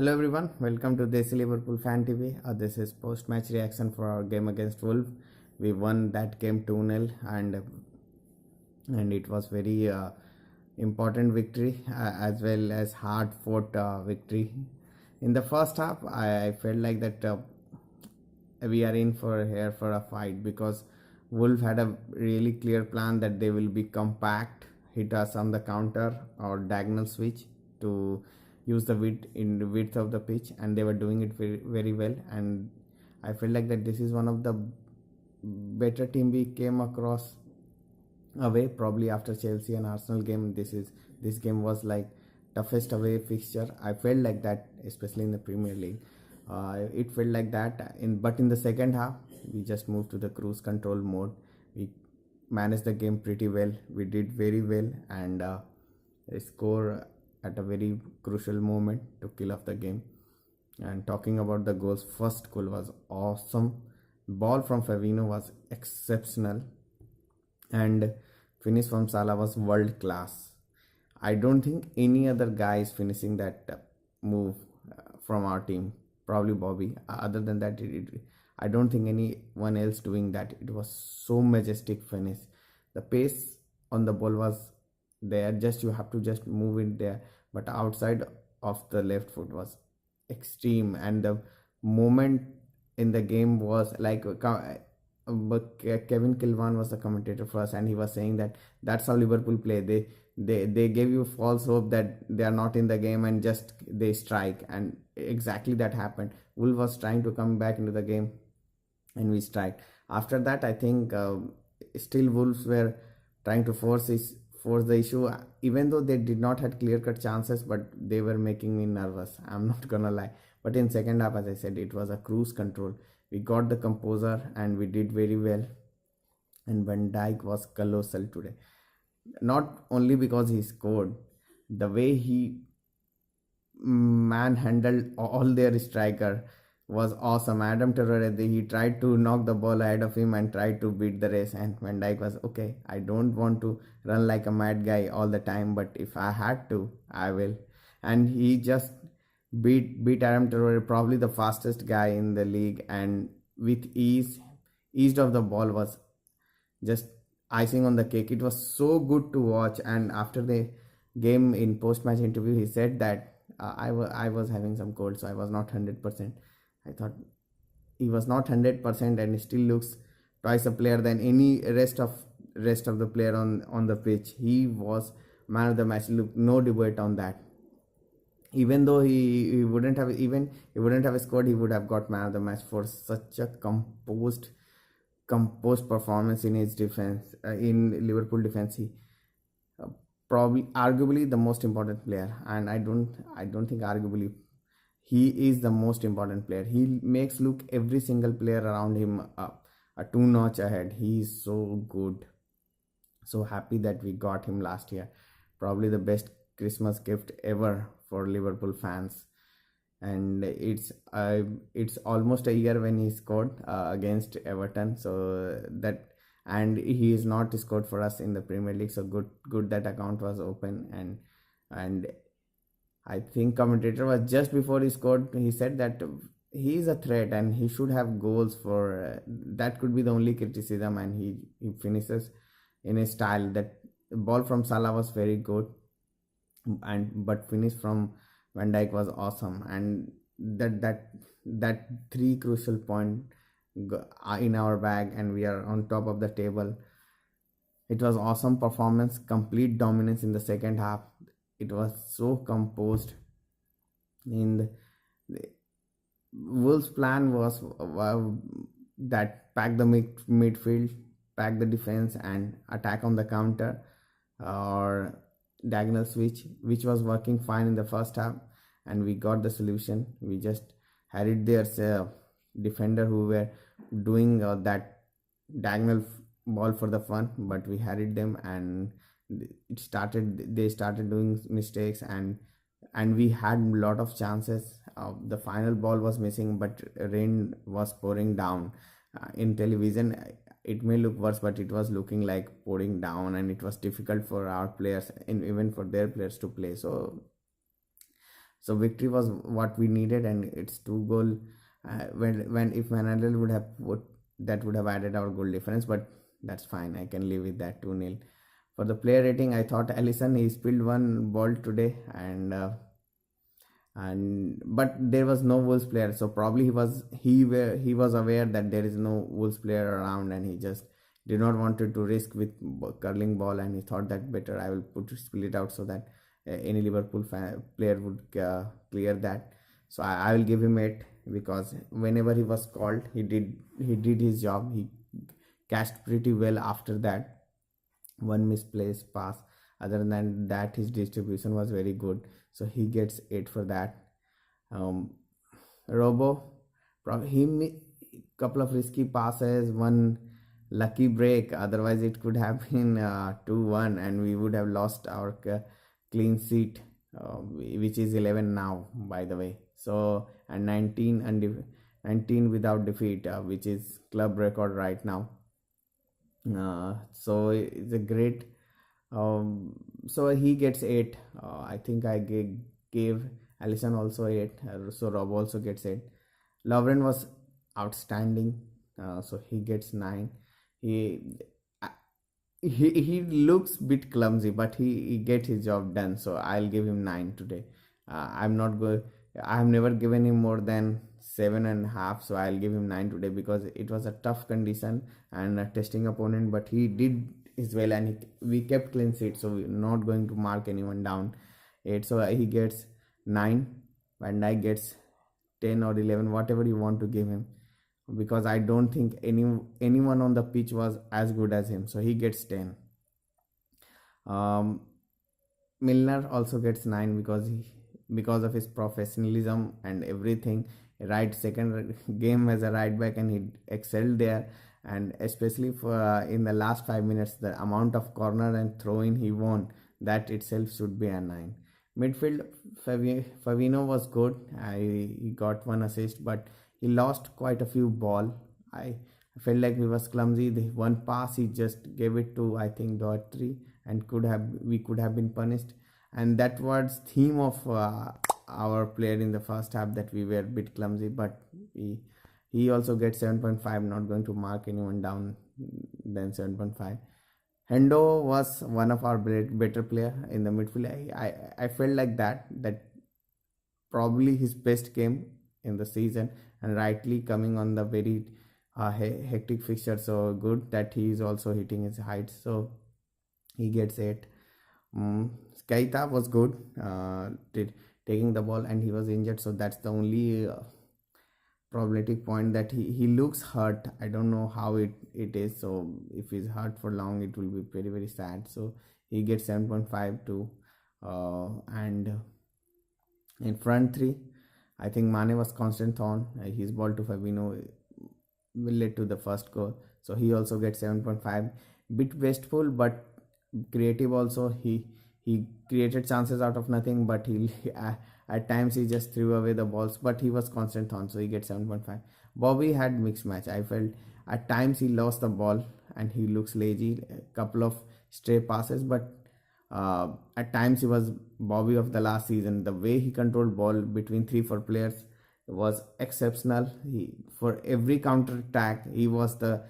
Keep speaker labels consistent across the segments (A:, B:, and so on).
A: Hello everyone, welcome to Desi Liverpool Fan TV. This is post-match reaction for our game against Wolves. We won that game 2-0 and it was very important victory as well as hard-fought victory. In the first half, I felt like that we are in for here for a fight because Wolves had a really clear plan that they will be compact, hit us on the counter or diagonal switch to use the width of the pitch, and they were doing it very, very well. And I felt like that this is one of the better team we came across away, probably after Chelsea and Arsenal game. This game was like toughest away fixture. I felt like that, especially in the Premier League. It felt like that. But in the second half, we just moved to the cruise control mode. We managed the game pretty well. We did very well and score at a very crucial moment to kill off the game. And talking about the goals, first goal was awesome. Ball from Fabinho was exceptional, and finish from Salah was world class. I don't think any other guy is finishing that move from our team. Probably Bobby. Other than that, I don't think anyone else doing that. It was so majestic finish. The pace on the ball was there. Just you have to just move it there. But outside of the left foot was extreme, and the moment in the game was like. But Kevin Kilvan was the commentator for us, and he was saying that that's how Liverpool play. They gave you false hope that they are not in the game and just they strike, and exactly that happened. Wolves was trying to come back into the game, and we strike. After that, I think still Wolves were trying to force the issue, even though they did not had clear cut chances, but they were making me nervous. I'm not gonna lie. But in second half, as I said, it was a cruise control. We got the composure and we did very well. And Van Dijk was colossal today. Not only because he scored, the way he manhandled all their striker was awesome. Adam Traore, he tried to knock the ball ahead of him and tried to beat the race. And Van Dijk was okay. I don't want to run like a mad guy all the time, but if I had to, I will. And he just beat Adam Traore, probably the fastest guy in the league, and with ease of the ball was just icing on the cake. It was so good to watch. And after the game, in post-match interview, he said that I was having some cold, so I was not 100%. I thought he was not 100% and he still looks twice a player than any rest of the player on the pitch. He was man of the match. Look, no debate on that. Even though he wouldn't have scored, he would have got man of the match for such a composed performance in his defense, in Liverpool defense. He probably arguably the most important player, and I don't think arguably, he is the most important player. He makes look every single player around him a two notch ahead. He is so good. So happy that we got him last year. Probably the best Christmas gift ever for Liverpool fans. And it's almost a year when he scored against Everton. So that, and he is not scored for us in the Premier League. So good that account was open. And I think commentator was just before he scored. He said that he is a threat and he should have goals for that could be the only criticism. And he finishes in a style. That ball from Salah was very good, but finish from Van Dijk was awesome. And that three crucial point in our bag, and we are on top of the table. It was awesome performance, complete dominance in the second half. It was so composed. In the Wolves' plan was that pack the midfield, pack the defense, and attack on the counter or diagonal switch, which was working fine in the first half. And we got the solution. We just harried their defender who were doing that diagonal ball for the fun, but we harried them, and they started doing mistakes, and we had a lot of chances. The final ball was missing, but rain was pouring down. In television it may look worse, but it was looking like pouring down, and it was difficult for our players and even for their players to play. So So victory was what we needed, and it's 2 goal. When if Manadal would have put, that would have added our goal difference, but that's fine. I can live with that 2-0. For the player rating, I thought Allison, he spilled one ball today, and but there was no Wolves player, so probably he was aware that there is no Wolves player around, and he just did not wanted to risk with curling ball, and he thought that better I will put spill it out so that any Liverpool player would clear that. So I will give him 8, because whenever he was called, he did his job. He cashed pretty well after that one misplaced pass. Other than that, his distribution was very good, so he gets 8 for that. um, Robo, he couple of risky passes, one lucky break. Otherwise, it could have been 2-1, and we would have lost our clean sheet, which is 11 now, by the way. So, and 19 without defeat, which is club record right now. So it's a great. So he gets 8. I think I gave Allison also 8. So Rob also gets 8. Lovren was outstanding. So he gets 9. He he looks bit clumsy, but he gets his job done. So I'll give him 9 today. I'm not good. I have never given him more than 7.5, so I'll give him 9 today, because it was a tough condition and a testing opponent, but he did his well, and we kept clean sheet, so we're not going to mark anyone down 8. So he gets 9. Van Dijk gets 10 or 11, whatever you want to give him, because I don't think anyone on the pitch was as good as him, so he gets 10. Milner also gets 9, because of his professionalism and everything. Right, second game as a right back, and he excelled there, and especially for in the last 5 minutes, the amount of corner and throw in he won, that itself should be a 9. Midfield, Fabinho was good. He got 1 assist, but he lost quite a few ball. I felt like he was clumsy. The one pass he just gave it to, I think, Doherty, and we could have been punished. And that was theme of our player in the first half, that we were a bit clumsy. But he also gets 7.5. Not going to mark anyone down than 7.5. Hendo was one of our better player in the midfield. I felt like that probably his best game in the season, and rightly coming on the very hectic fixture. So good that he is also hitting his heights. So he gets 8. Keita was good, taking the ball, and he was injured, so that's the only problematic point, that he looks hurt. I don't know how it is. So if he's hurt for long, it will be very, very sad. So he gets 7.5 too. And in front 3, I think Mane was constant on. His ball to Fabinho will lead to the first goal, so he also gets 7.5. Bit wasteful, but creative also. He created chances out of nothing, but he at times he just threw away the balls, but he was constant on, so he gets 7.5. Bobby had mixed match. I felt at times he lost the ball and he looks lazy, a couple of stray passes, but at times he was Bobby of the last season. The way he controlled ball between 3-4 players was exceptional. For every counter attack, he was the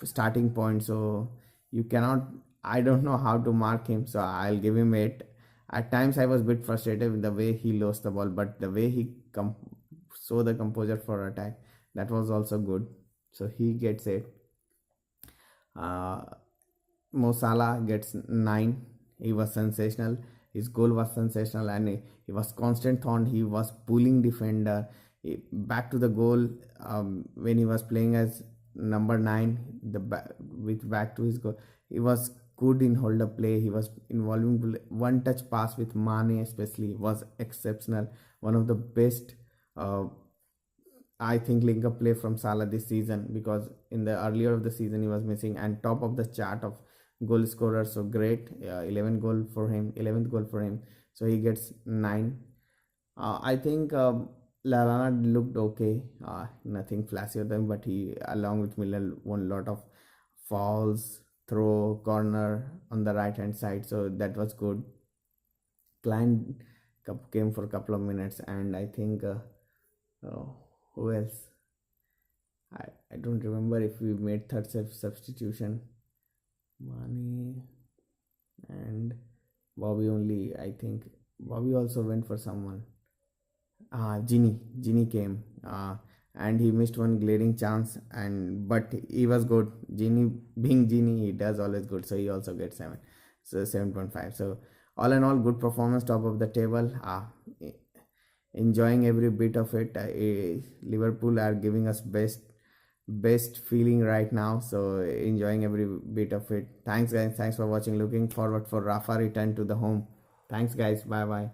A: starting point. So you cannot. I don't know how to mark him. So I'll give him 8. At times I was a bit frustrated with the way he lost the ball, but the way he showed the composure for attack, that was also good. So he gets 8. Mo Salah gets 9. He was sensational. His goal was sensational, and he was constant on. He was pulling defender. Back to the goal, when he was playing as number 9, with back to his goal, he was good in hold up play. He was involving one touch pass with Mane, especially was exceptional. One of the best, I think, link up play from Salah this season, because in the earlier of the season he was missing, and top of the chart of goal scorer. So great, 11th goal for him. So he gets 9. I think Lallana looked okay, nothing flashier than, but he, along with Miller, won a lot of fouls, throw, corner on the right hand side, so that was good. Klein came for a couple of minutes, and I think oh, who else? I don't remember if we made third substitution. Mane and Bobby only. I think Bobby also went for someone. Ginny came. And he missed one glaring chance, and but he was good. Ginny, being Ginny, he does always good, so he also gets 7, so 7.5. So all in all, good performance, top of the table. Enjoying every bit of it. Liverpool are giving us best feeling right now, so enjoying every bit of it. Thanks guys, thanks for watching. Looking forward for Rafa return to the home. Thanks guys, bye bye.